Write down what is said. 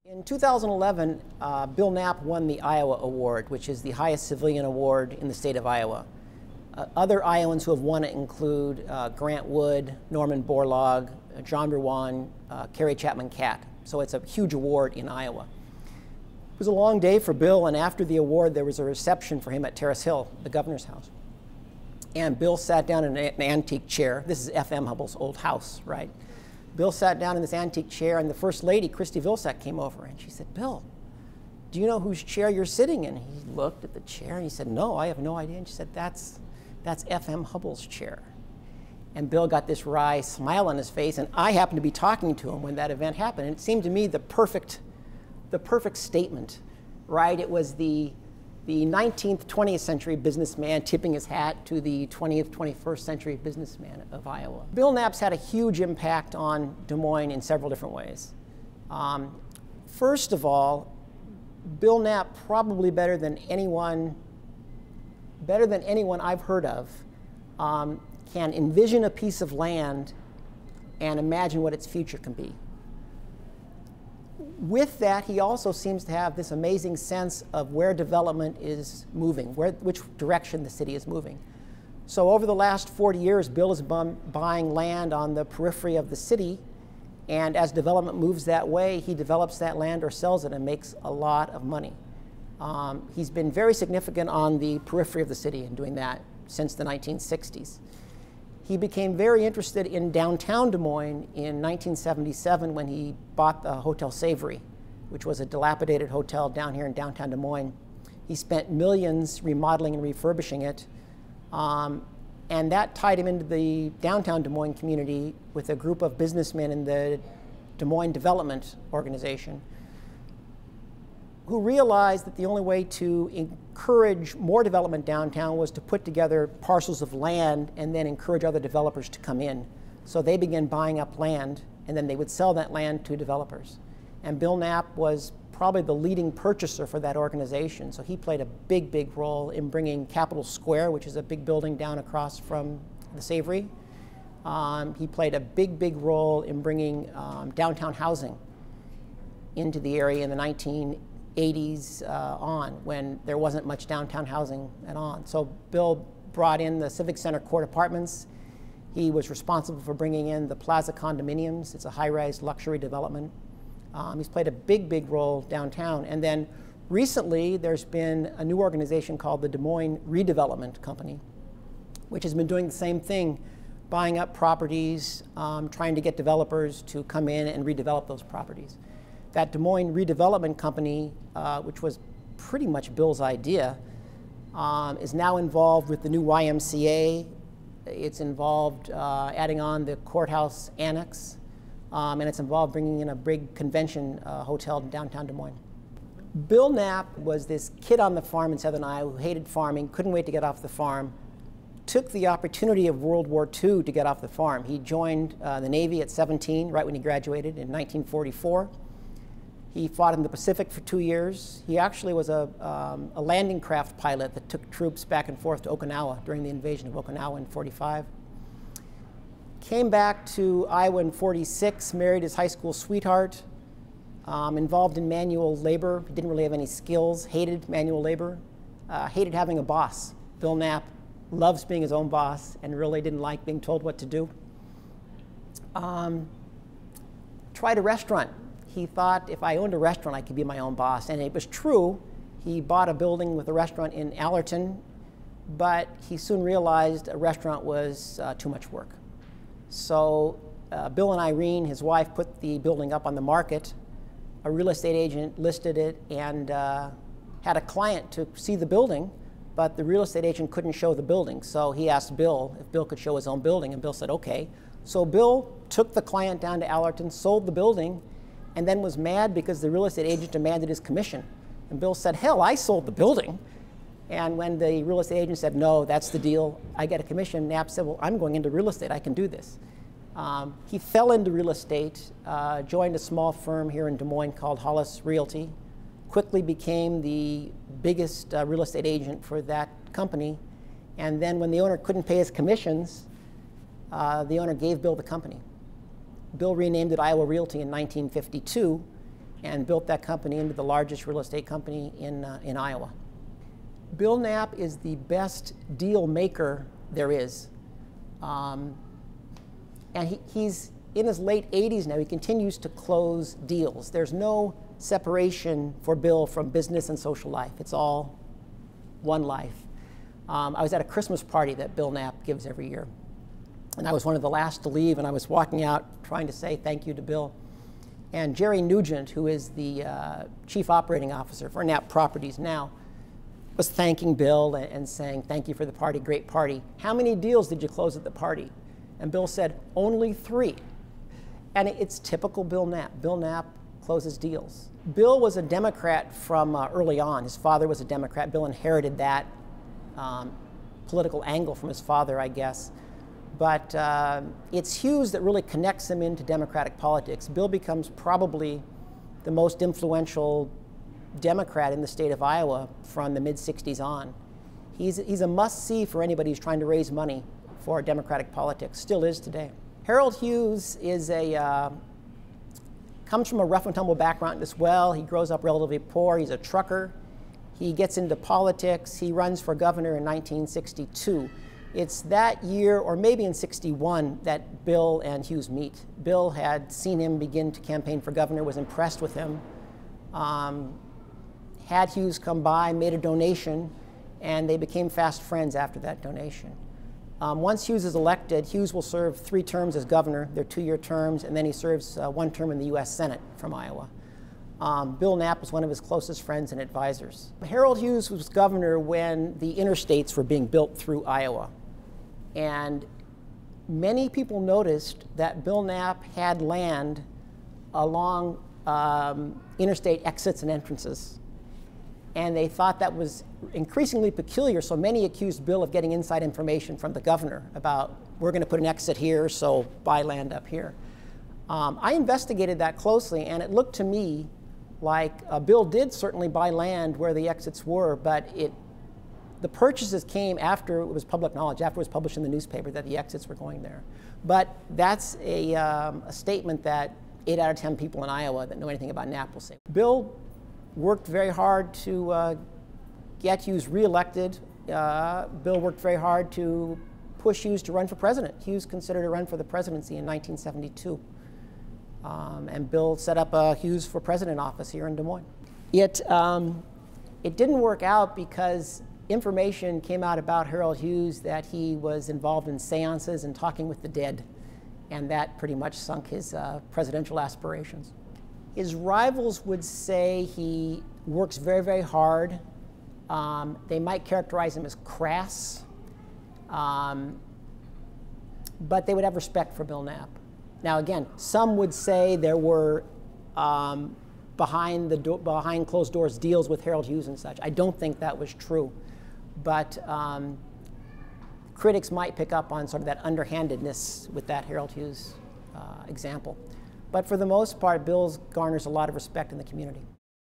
In 2011, Bill Knapp won the Iowa Award, which is the highest civilian award in the state of Iowa. Other Iowans who have won it include Grant Wood, Norman Borlaug, John Ruan, Carrie Chapman Catt. So it's a huge award in Iowa. It was a long day for Bill, and after the award, there was a reception for him at Terrace Hill, the governor's house. And Bill sat down in an antique chair. This is F.M. Hubbell's old house, right? Bill sat down in this antique chair, and the First Lady, Christy Vilsack, came over, and she said, "Bill, do you know whose chair you're sitting in?" He looked at the chair, and he said, "No, I have no idea." And she said, that's F.M. Hubbell's chair. And Bill got this wry smile on his face, and I happened to be talking to him when that event happened. And it seemed to me the perfect statement, right? It was the 19th, 20th century businessman tipping his hat to the 20th, 21st century businessman of Iowa. Bill Knapp's had a huge impact on Des Moines in several different ways. First of all, Bill Knapp, probably better than anyone I've heard of, can envision a piece of land and imagine what its future can be. With that, he also seems to have this amazing sense of where development is moving, which direction the city is moving. So over the last 40 years, Bill has been buying land on the periphery of the city, and as development moves that way, he develops that land or sells it and makes a lot of money. He's been very significant on the periphery of the city in doing that since the 1960s. He became very interested in downtown Des Moines in 1977 when he bought the Hotel Savory, which was a dilapidated hotel down here in downtown Des Moines. He spent millions remodeling and refurbishing it, and that tied him into the downtown Des Moines community with a group of businessmen in the Des Moines Development Organization, who realized that the only way to encourage more development downtown was to put together parcels of land and then encourage other developers to come in. So they began buying up land, and then they would sell that land to developers. And Bill Knapp was probably the leading purchaser for that organization. So he played a big, big role in bringing Capitol Square, which is a big building down across from the Savory. He played a big, big role in bringing downtown housing into the area in the 1980s on, when there wasn't much downtown housing at all. So Bill brought in the Civic Center Court Apartments. He was responsible for bringing in the Plaza condominiums. It's a high-rise luxury development. He's played a big, big role downtown. And then recently, there's been a new organization called the Des Moines Redevelopment Company, which has been doing the same thing, buying up properties, trying to get developers to come in and redevelop those properties. That Des Moines Redevelopment Company, which was pretty much Bill's idea, is now involved with the new YMCA. It's involved adding on the courthouse annex, and it's involved bringing in a big convention hotel in downtown Des Moines. Bill Knapp was this kid on the farm in southern Iowa who hated farming, couldn't wait to get off the farm, took the opportunity of World War II to get off the farm. He joined the Navy at 17, right when he graduated in 1944. He fought in the Pacific for 2 years. He actually was a landing craft pilot that took troops back and forth to Okinawa during the invasion of Okinawa in '45. Came back to Iowa in '46, married his high school sweetheart, involved in manual labor. He didn't really have any skills, hated manual labor, hated having a boss. Bill Knapp loves being his own boss and really didn't like being told what to do. Tried a restaurant. He thought, if I owned a restaurant, I could be my own boss. And it was true. He bought a building with a restaurant in Allerton, but he soon realized a restaurant was too much work. So Bill and Irene, his wife, put the building up on the market. A real estate agent listed it and had a client to see the building, but the real estate agent couldn't show the building. So he asked Bill if Bill could show his own building, and Bill said, okay. So Bill took the client down to Allerton, sold the building, and then was mad because the real estate agent demanded his commission. And Bill said, hell, I sold the building. And when the real estate agent said, no, that's the deal, I get a commission, Knapp said, well, I'm going into real estate, I can do this. He fell into real estate, joined a small firm here in Des Moines called Hollis Realty, quickly became the biggest real estate agent for that company. And then when the owner couldn't pay his commissions, the owner gave Bill the company. Bill renamed it Iowa Realty in 1952, and built that company into the largest real estate company in Iowa. Bill Knapp is the best deal maker there is. And he's in his late 80s now. He continues to close deals. There's no separation for Bill from business and social life. It's all one life. I was at a Christmas party that Bill Knapp gives every year. And I was one of the last to leave, and I was walking out trying to say thank you to Bill. And Jerry Nugent, who is the chief operating officer for Knapp Properties now, was thanking Bill and saying, thank you for the party, great party. How many deals did you close at the party? And Bill said, only 3. And it's typical Bill Knapp. Bill Knapp closes deals. Bill was a Democrat from early on. His father was a Democrat. Bill inherited that political angle from his father, I guess. But it's Hughes that really connects him into Democratic politics. Bill becomes probably the most influential Democrat in the state of Iowa from the mid-60s on. He's a must-see for anybody who's trying to raise money for Democratic politics, still is today. Harold Hughes is comes from a rough and tumble background as well. He grows up relatively poor. He's a trucker. He gets into politics. He runs for governor in 1962. It's that year, or maybe in 61, that Bill and Hughes meet. Bill had seen him begin to campaign for governor, was impressed with him, had Hughes come by, made a donation, and they became fast friends after that donation. Once Hughes is elected, Hughes will serve 3 terms as governor. They're 2-year terms, and then he serves 1 term in the U.S. Senate from Iowa. Bill Knapp was one of his closest friends and advisors. Harold Hughes was governor when the interstates were being built through Iowa. And many people noticed that Bill Knapp had land along interstate exits and entrances. And they thought that was increasingly peculiar, so many accused Bill of getting inside information from the governor about, we're going to put an exit here, so buy land up here. I investigated that closely, and it looked to me like Bill did certainly buy land where the exits were, but the purchases came after it was public knowledge, after it was published in the newspaper that the exits were going there. But that's a statement that 8 out of 10 people in Iowa that know anything about Knapp will say. Bill worked very hard to get Hughes reelected. Bill worked very hard to push Hughes to run for president. Hughes considered a run for the presidency in 1972. And Bill set up a Hughes for President office here in Des Moines. It didn't work out because information came out about Harold Hughes that he was involved in seances and talking with the dead, and that pretty much sunk his presidential aspirations. His rivals would say he works very, very hard. They might characterize him as crass, but they would have respect for Bill Knapp. Now again, some would say there were behind closed doors deals with Harold Hughes and such. I don't think that was true, but critics might pick up on sort of that underhandedness with that Harold Hughes example. But for the most part, Bill garners a lot of respect in the community.